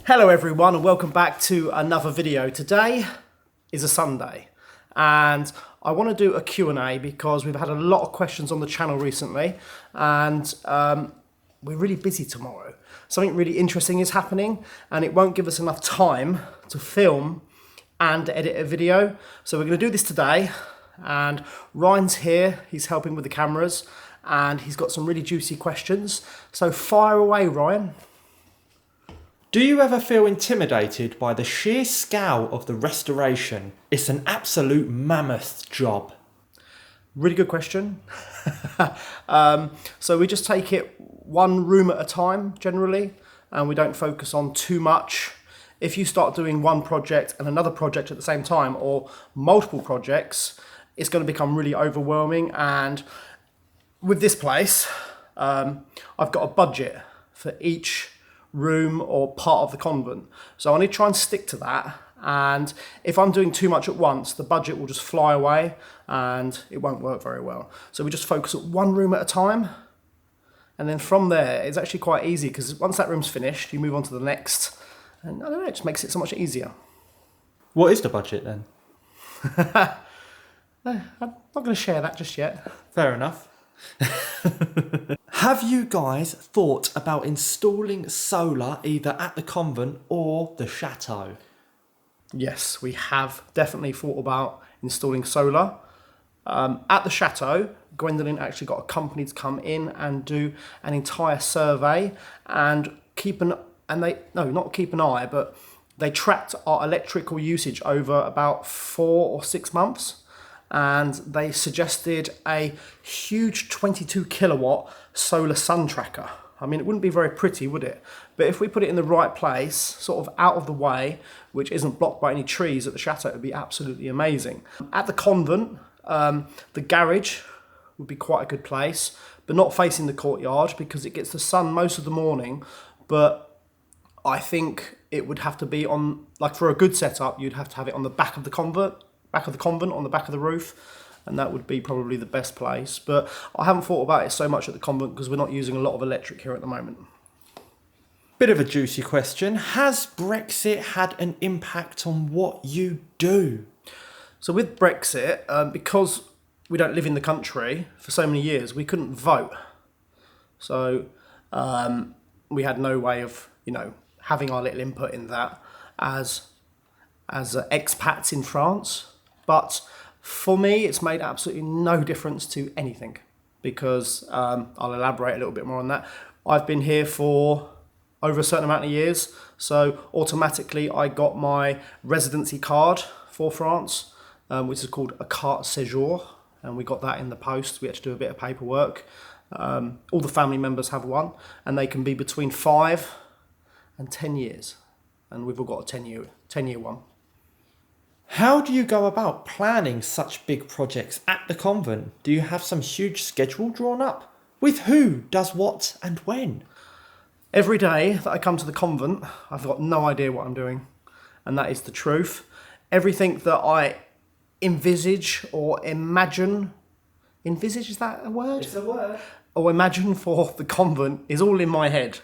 Hello everyone and welcome back to another video. Today is a Sunday and I want to do a Q&A because we've had a lot of questions on the channel recently and we're really busy tomorrow. Something really interesting is happening and it won't give us enough time to film and edit a video. So we're going to do this today and Ryan's here, he's helping with the cameras and he's got some really juicy questions. So fire away, Ryan. Do you ever feel intimidated by the sheer scale of the restoration? It's an absolute mammoth job. Really good question. So we just take it one room at a time generally, and we don't focus on too much. If you start doing one project and another project at the same time, or multiple projects, it's going to become really overwhelming. And with this place, I've got a budget for each room or part of the convent. So I need to try and stick to that. And if I'm doing too much at once, the budget will just fly away and it won't work very well. So we just focus at one room at a time. And then from there, it's actually quite easy because once that room's finished, you move on to the next. And I don't know, it just makes it so much easier. What is the budget then? I'm not going to share that just yet. Fair enough. Have you guys thought about installing solar either at the convent or the chateau? Yes, we have definitely thought about installing solar. At the chateau, Gwendolyn actually got a company to come in and do an entire survey and they tracked our electrical usage over about 4 or 6 months. And they suggested a huge 22 kilowatt solar sun tracker. I mean, it wouldn't be very pretty, would it? But if we put it in the right place, sort of out of the way, which isn't blocked by any trees at the chateau, it would be absolutely amazing. At the convent, the garage would be quite a good place, but not facing the courtyard because it gets the sun most of the morning. But I think it would have to be on, like for a good setup, you'd have to have it on the back of the convent, on the back of the roof, and that would be probably the best place. But I haven't thought about it so much at the convent because we're not using a lot of electric here at the moment. Bit of a juicy question. Has Brexit had an impact on what you do? So with Brexit, because we don't live in the country for so many years, we couldn't vote. So we had no way of, having our little input in that as expats in France. But for me, it's made absolutely no difference to anything because I'll elaborate a little bit more on that. I've been here for over a certain amount of years, so automatically I got my residency card for France, which is called a carte séjour, and we got that in the post. We had to do a bit of paperwork. All the family members have one, and they can be between 5 and 10 years, and we've all got a 10-year one. How do you go about planning such big projects at the convent? Do you have some huge schedule drawn up? With who does what and when? Every day that I come to the convent, I've got no idea what I'm doing. And that is the truth. Everything that I envisage or imagine, envisage, is that a word? It's a word. Or imagine for the convent is all in my head.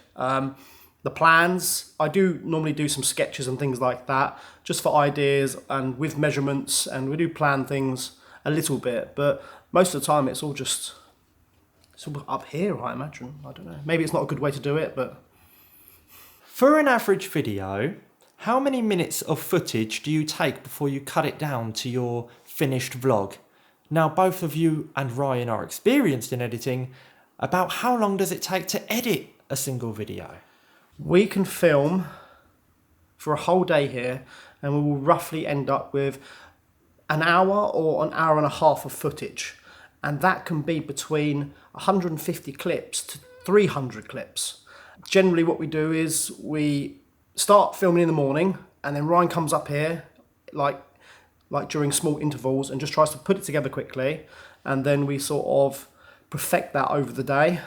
The plans, I do normally do some sketches and things like that, just for ideas and with measurements, and we do plan things a little bit, but most of the time it's all up here, I imagine. I don't know. Maybe it's not a good way to do it, but... For an average video, how many minutes of footage do you take before you cut it down to your finished vlog? Now, both of you and Ryan are experienced in editing. About how long does it take to edit a single video? We can film for a whole day here and we will roughly end up with an hour or an hour and a half of footage. And that can be between 150 clips to 300 clips. Generally what we do is we start filming in the morning and then Ryan comes up here like during small intervals and just tries to put it together quickly. And then we sort of perfect that over the day.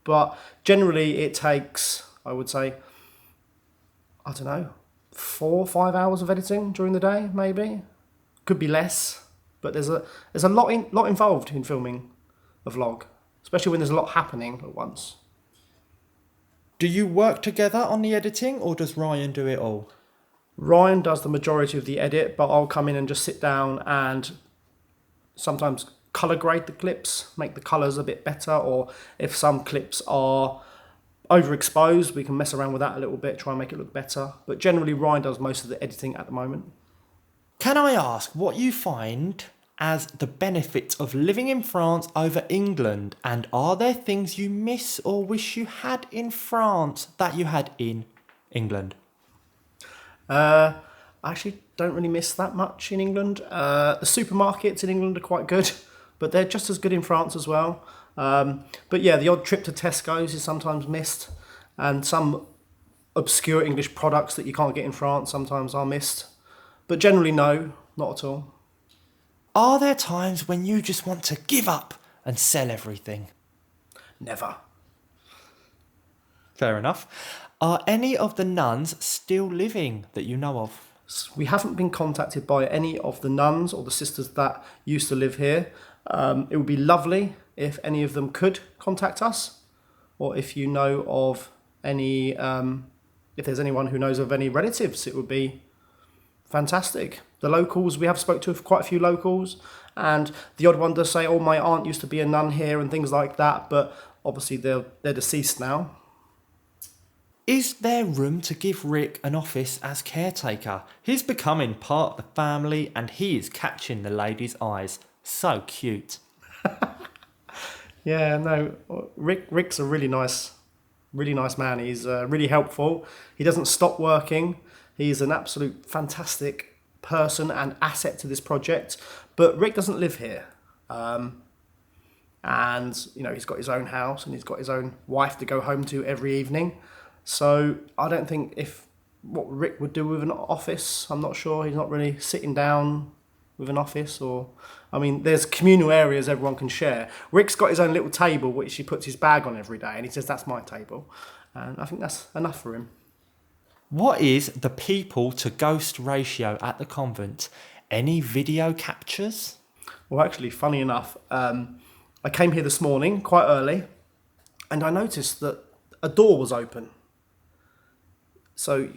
But generally it takes, I would say, 4 or 5 hours of editing during the day, maybe. Could be less, but there's a lot involved in filming a vlog, especially when there's a lot happening at once. Do you work together on the editing, or does Ryan do it all? Ryan does the majority of the edit, but I'll come in and just sit down and sometimes colour grade the clips, make the colours a bit better, or if some clips are overexposed, we can mess around with that a little bit, try and make it look better. But generally, Ryan does most of the editing at the moment. Can I ask what you find as the benefits of living in France over England? And are there things you miss or wish you had in France that you had in England? I actually don't really miss that much in England. The supermarkets in England are quite good, but they're just as good in France as well. But yeah, the odd trip to Tesco's is sometimes missed, and some obscure English products that you can't get in France sometimes are missed. But generally, no, not at all. Are there times when you just want to give up and sell everything? Never. Fair enough. Are any of the nuns still living that you know of? We haven't been contacted by any of the nuns or the sisters that used to live here. It would be lovely if any of them could contact us, or if you know of any, if there's anyone who knows of any relatives, it would be fantastic. The locals, we have spoke to quite a few locals, and the odd one does say, oh, my aunt used to be a nun here and things like that, but obviously they're deceased now. Is there room to give Rick an office as caretaker? He's becoming part of the family and he is catching the ladies' eyes. So cute. Yeah, no, Rick's a really nice man. He's really helpful. He doesn't stop working. He's an absolute fantastic person and asset to this project. But Rick doesn't live here. And, you know, he's got his own house and he's got his own wife to go home to every evening. So I don't think what Rick would do with an office, I'm not sure. He's not really sitting down with an office, or, I mean, there's communal areas everyone can share. Rick's got his own little table which he puts his bag on every day, and he says, that's my table. And I think that's enough for him. What is the people to ghost ratio at the convent? Any video captures? Well, actually, funny enough, I came here this morning quite early, and I noticed that a door was open. So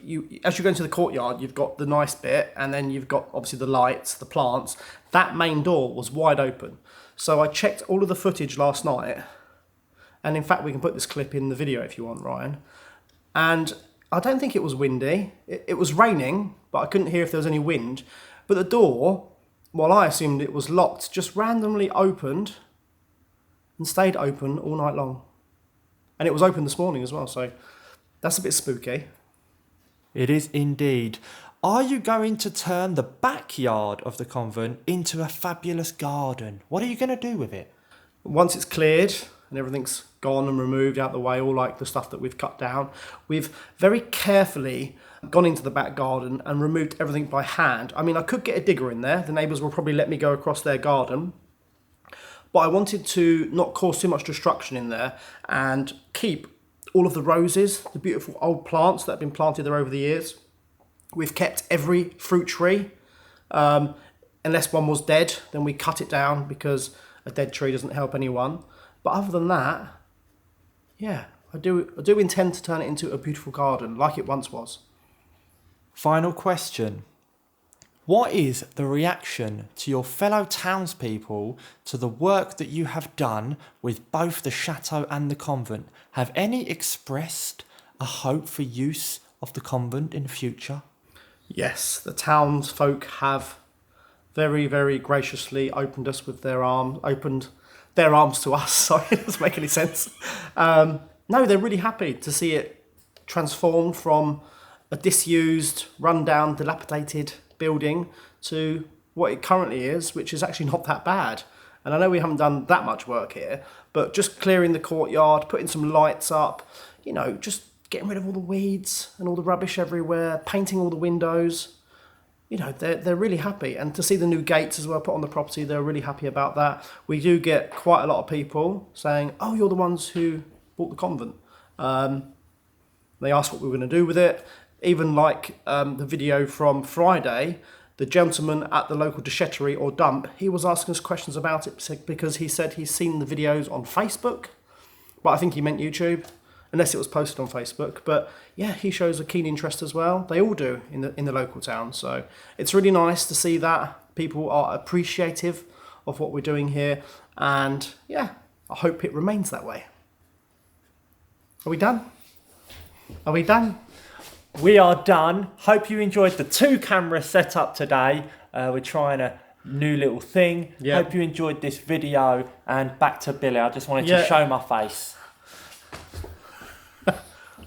as you go into the courtyard, you've got the nice bit, and then you've got obviously the lights, the plants. That main door was wide open. So I checked all of the footage last night, and in fact we can put this clip in the video if you want, Ryan. And I don't think it was windy. It was raining, but I couldn't hear if there was any wind. But the door, while I assumed it was locked, just randomly opened and stayed open all night long. And it was open this morning as well, so that's a bit spooky. It is indeed. Are you going to turn the backyard of the convent into a fabulous garden? What are you going to do with it? Once it's cleared and everything's gone and removed out the way, all like the stuff that we've cut down, we've very carefully gone into the back garden and removed everything by hand. I mean, I could get a digger in there. The neighbours will probably let me go across their garden. But I wanted to not cause too much destruction in there and keep all of the roses, the beautiful old plants that have been planted there over the years. We've kept every fruit tree. Unless one was dead, then we cut it down because a dead tree doesn't help anyone. But other than that, yeah, I do intend to turn it into a beautiful garden like it once was. Final question. What is the reaction to your fellow townspeople to the work that you have done with both the chateau and the convent? Have any expressed a hope for use of the convent in the future? Yes, the townsfolk have very, very graciously opened their arms to us. Sorry, it doesn't make any sense. No, they're really happy to see it transformed from a disused, run-down, dilapidated building to what it currently is, which is actually not that bad. And I know we haven't done that much work here, but just clearing the courtyard, putting some lights up, you know, just getting rid of all the weeds and all the rubbish everywhere, painting all the windows. You know, they're really happy. And to see the new gates as well put on the property, they're really happy about that. We do get quite a lot of people saying, oh, you're the ones who bought the convent. They asked what we were going to do with it. Even like the video from Friday, the gentleman at the local déchetterie or dump, he was asking us questions about it because he said he's seen the videos on Facebook, but I think he meant YouTube. unless it was posted on Facebook. But yeah, he shows a keen interest as well. They all do in the local town. So it's really nice to see that people are appreciative of what we're doing here. And yeah, I hope it remains that way. Are we done? Are we done? We are done. Hope you enjoyed the 2-camera setup today. We're trying a new little thing. Yeah. Hope you enjoyed this video. And back to Billy. I just wanted to show my face.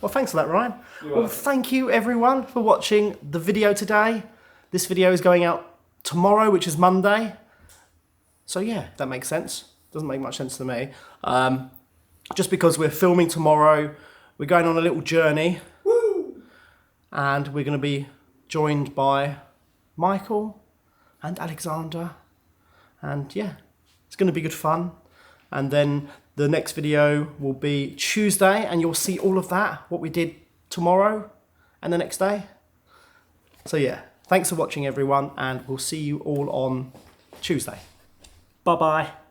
Well, thanks for that, Ryan. Well, thank you everyone for watching the video today. This video is going out tomorrow, which is Monday. So yeah, that makes sense. Doesn't make much sense to me. Just because we're filming tomorrow, we're going on a little journey. Woo! And we're going to be joined by Michael and Alexander. And yeah, it's going to be good fun. And then the next video will be Tuesday, and you'll see all of that, what we did tomorrow and the next day. So yeah, thanks for watching everyone, and we'll see you all on Tuesday. Bye-bye.